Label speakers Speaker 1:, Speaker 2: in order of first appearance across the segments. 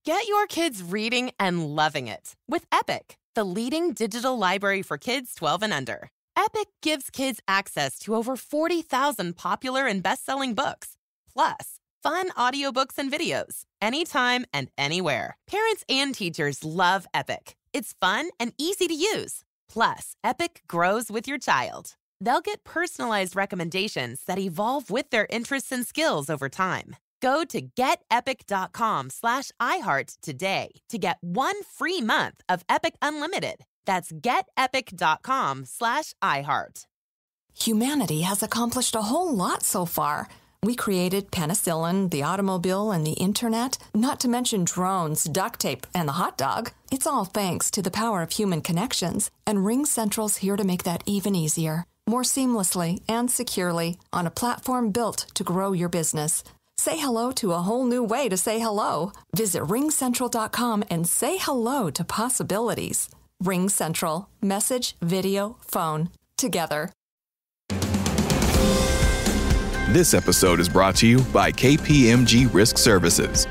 Speaker 1: Get your kids reading and loving it with Epic, the leading digital library for kids 12 and under. Epic gives kids access to over 40,000 popular and best-selling books, plus fun audiobooks and videos, anytime and anywhere. Parents and teachers love Epic. It's fun and easy to use. Plus, Epic grows with your child. They'll get personalized recommendations that evolve with their interests and skills over time. Go to getepic.com/iHeart today to get 1 free month of Epic Unlimited. That's getepic.com/iHeart.
Speaker 2: Humanity has accomplished a whole lot so far. We created penicillin, the automobile, and the internet, not to mention drones, duct tape, and the hot dog. It's all thanks to the power of human connections, and RingCentral's here to make that even easier, more seamlessly and securely on a platform built to grow your business. Say hello to a whole new way to say hello. Visit ringcentral.com and say hello to possibilities. RingCentral. Message, video, phone. Together.
Speaker 3: This episode is brought to you by KPMG Risk Services.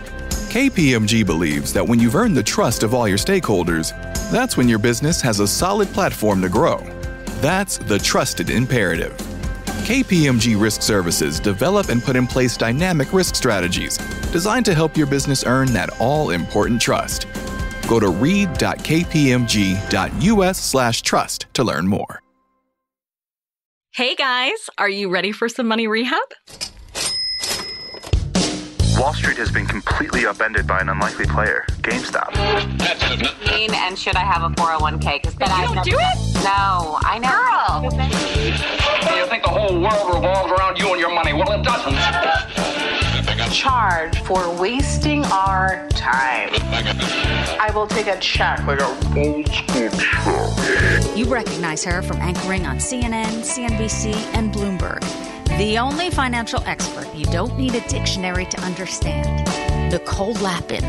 Speaker 3: KPMG believes that when you've earned the trust of all your stakeholders, that's when your business has a solid platform to grow. That's the trusted imperative. KPMG Risk Services develop and put in place dynamic risk strategies designed to help your business earn that all-important trust. Go to read.kpmg.us/trust to learn more.
Speaker 4: Hey guys, are you ready for some money rehab?
Speaker 5: Wall Street has been completely upended by an unlikely player, GameStop.
Speaker 6: And should I have a 401k? Because
Speaker 4: you don't do it?
Speaker 6: No, I know.
Speaker 4: Girl!
Speaker 7: You think the whole world revolves around you and your money? Well, it doesn't.
Speaker 8: Charge for wasting our time. I will take a check, like a old school check.
Speaker 9: You recognize her from anchoring on CNN, CNBC, and Bloomberg. The only financial expert you don't need a dictionary to understand. Nicole Lapin.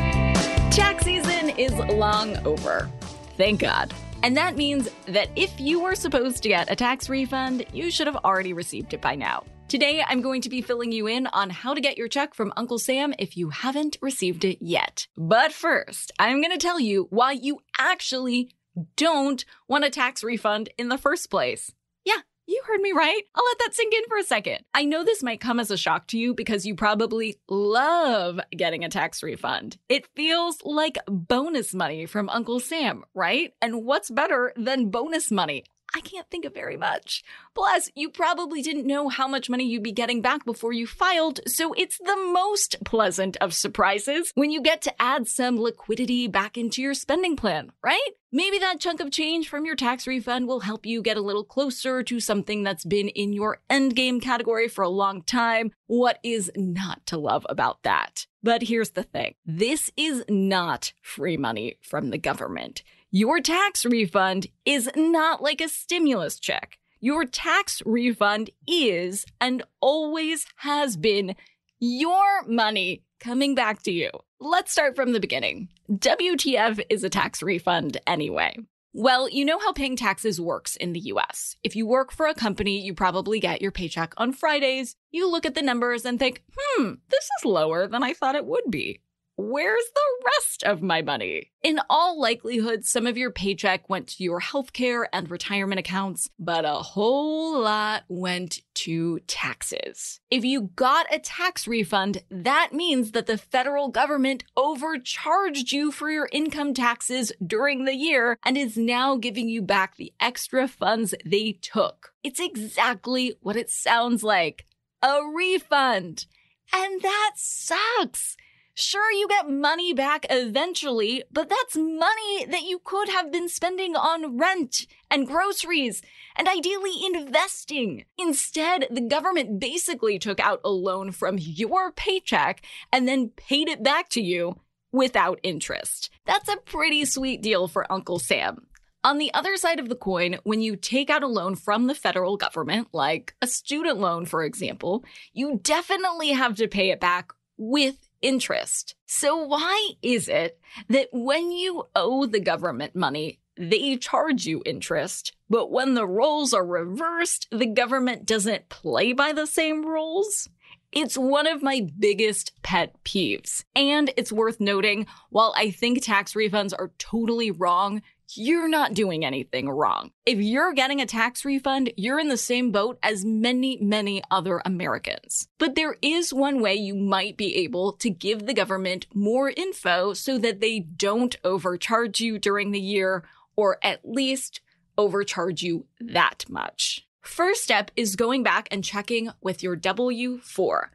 Speaker 4: Tax season is long over. Thank God. And that means that if you were supposed to get a tax refund, you should have already received it by now. Today, I'm going to be filling you in on how to get your check from Uncle Sam if you haven't received it yet. But first, I'm going to tell you why you actually don't want a tax refund in the first place. Yeah, you heard me right. I'll let that sink in for a second. I know this might come as a shock to you because you probably love getting a tax refund. It feels like bonus money from Uncle Sam, right? And what's better than bonus money? I can't think of very much. Plus, you probably didn't know how much money you'd be getting back before you filed, so it's the most pleasant of surprises when you get to add some liquidity back into your spending plan, right? Maybe that chunk of change from your tax refund will help you get a little closer to something that's been in your endgame category for a long time. What is not to love about that? But here's the thing. This is not free money from the government. Your tax refund is not like a stimulus check. Your tax refund is and always has been your money coming back to you. Let's start from the beginning. WTF is a tax refund anyway? Well, you know how paying taxes works in the US. If you work for a company, you probably get your paycheck on Fridays. You look at the numbers and think, this is lower than I thought it would be. Where's the rest of my money? In all likelihood, some of your paycheck went to your healthcare and retirement accounts, but a whole lot went to taxes. If you got a tax refund, that means that the federal government overcharged you for your income taxes during the year and is now giving you back the extra funds they took. It's exactly what it sounds like. A refund. And that sucks. Sure, you get money back eventually, but that's money that you could have been spending on rent and groceries and ideally investing. Instead, the government basically took out a loan from your paycheck and then paid it back to you without interest. That's a pretty sweet deal for Uncle Sam. On the other side of the coin, when you take out a loan from the federal government, like a student loan, for example, you definitely have to pay it back with interest. So why is it that when you owe the government money, they charge you interest, but when the roles are reversed, the government doesn't play by the same rules? It's one of my biggest pet peeves. And it's worth noting, while I think tax refunds are totally wrong, you're not doing anything wrong. If you're getting a tax refund, you're in the same boat as many, many other Americans. But there is one way you might be able to give the government more info so that they don't overcharge you during the year, or at least overcharge you that much. First step is going back and checking with your W-4.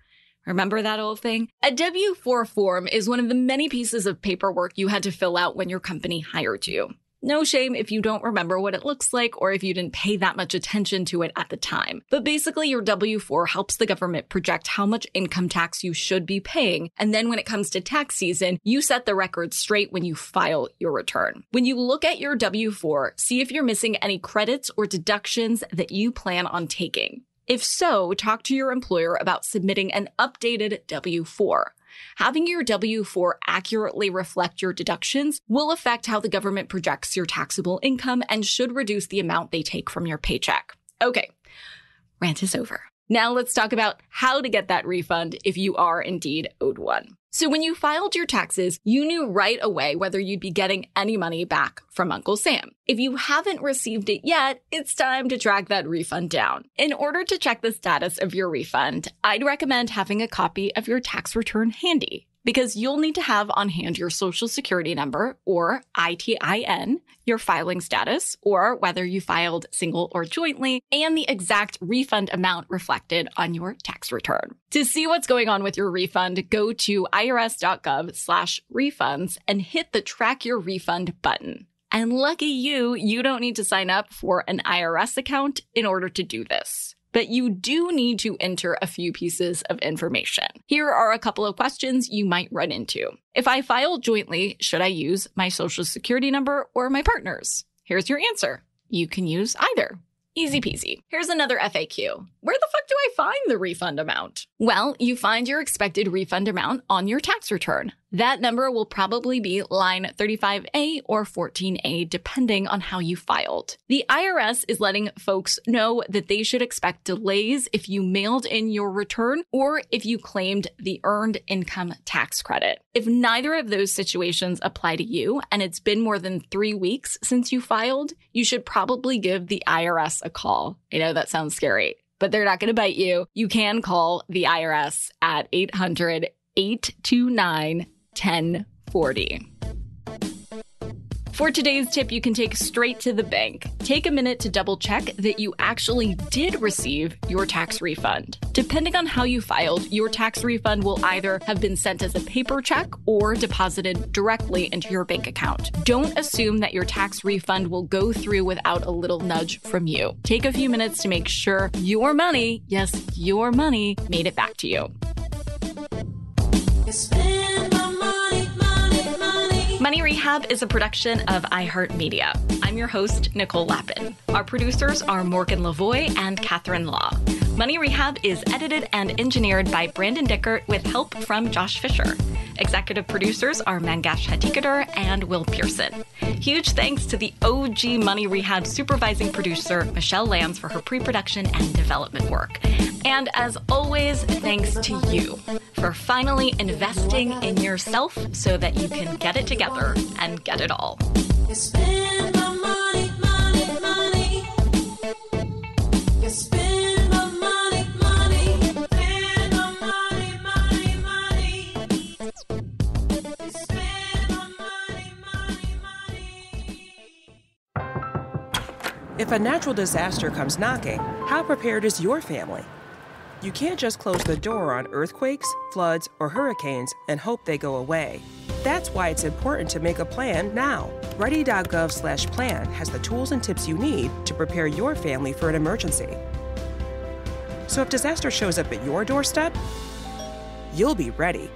Speaker 4: Remember that old thing? A W-4 form is one of the many pieces of paperwork you had to fill out when your company hired you. No shame if you don't remember what it looks like or if you didn't pay that much attention to it at the time. But basically, your W-4 helps the government project how much income tax you should be paying. And then when it comes to tax season, you set the record straight when you file your return. When you look at your W-4, see if you're missing any credits or deductions that you plan on taking. If so, talk to your employer about submitting an updated W-4. Having your W-4 accurately reflect your deductions will affect how the government projects your taxable income and should reduce the amount they take from your paycheck. Okay, rant is over. Now let's talk about how to get that refund if you are indeed owed one. So when you filed your taxes, you knew right away whether you'd be getting any money back from Uncle Sam. If you haven't received it yet, it's time to track that refund down. In order to check the status of your refund, I'd recommend having a copy of your tax return handy, because you'll need to have on hand your Social Security number, or ITIN, your filing status, or whether you filed single or jointly, and the exact refund amount reflected on your tax return. To see what's going on with your refund, go to irs.gov/refunds and hit the Track Your Refund button. And lucky you, you don't need to sign up for an IRS account in order to do this. But you do need to enter a few pieces of information. Here are a couple of questions you might run into. If I file jointly, should I use my Social Security number or my partner's? Here's your answer. You can use either. Easy peasy. Here's another FAQ. Where the fuck do I find the refund amount? Well, you find your expected refund amount on your tax return. That number will probably be line 35A or 14A, depending on how you filed. The IRS is letting folks know that they should expect delays if you mailed in your return or if you claimed the earned income tax credit. If neither of those situations apply to you and it's been more than 3 weeks since you filed, you should probably give the IRS a call. I know that sounds scary, but they're not going to bite you. You can call the IRS at 800-829-1040. For today's tip, you can take straight to the bank. Take a minute to double check that you actually did receive your tax refund. Depending on how you filed, your tax refund will either have been sent as a paper check or deposited directly into your bank account. Don't assume that your tax refund will go through without a little nudge from you. Take a few minutes to make sure your money, yes, your money, made it back to you. Money Rehab is a production of iHeartMedia. I'm your host, Nicole Lappin. Our producers are Morgan Lavoie and Catherine Law. Money Rehab is edited and engineered by Brandon Dickert with help from Josh Fisher. Executive producers are Mangesh Hattikudur and Will Pearson. Huge thanks to the OG Money Rehab supervising producer, Michelle Lambs, for her pre-production and development work. And as always, thanks to you for finally investing in yourself so that you can get it together and get it all.
Speaker 10: You spend my money, money, money. You spend my money, money. Spend my money, money, money. You spend my money, money, money.
Speaker 11: If a natural disaster comes knocking, how prepared is your family? You can't just close the door on earthquakes, floods, or hurricanes and hope they go away. That's why it's important to make a plan now. Ready.gov/plan has the tools and tips you need to prepare your family for an emergency. So if disaster shows up at your doorstep, you'll be ready.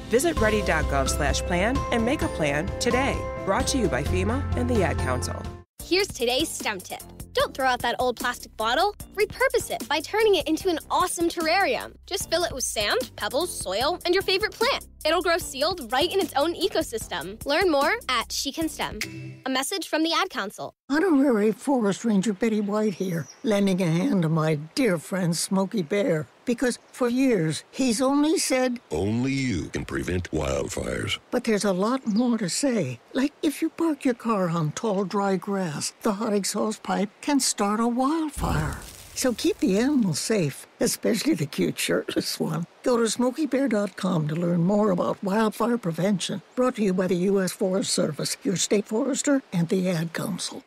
Speaker 11: Visit ready.gov/plan and make a plan today. Brought to you by FEMA and the Ad Council.
Speaker 12: Here's today's STEM tip. Don't throw out that old plastic bottle. Repurpose it by turning it into an awesome terrarium. Just fill it with sand, pebbles, soil, and your favorite plant. It'll grow sealed right in its own ecosystem. Learn more at She Can STEM. A message from the Ad Council.
Speaker 13: Honorary Forest Ranger Betty White here, lending a hand to my dear friend Smokey Bear. Because for years, he's only said,
Speaker 14: only you can prevent wildfires.
Speaker 13: But there's a lot more to say. Like if you park your car on tall, dry grass, the hot exhaust pipe can start a wildfire. So keep the animals safe, especially the cute shirtless one. Go to SmokeyBear.com to learn more about wildfire prevention. Brought to you by the U.S. Forest Service, your state forester, and the Ad Council.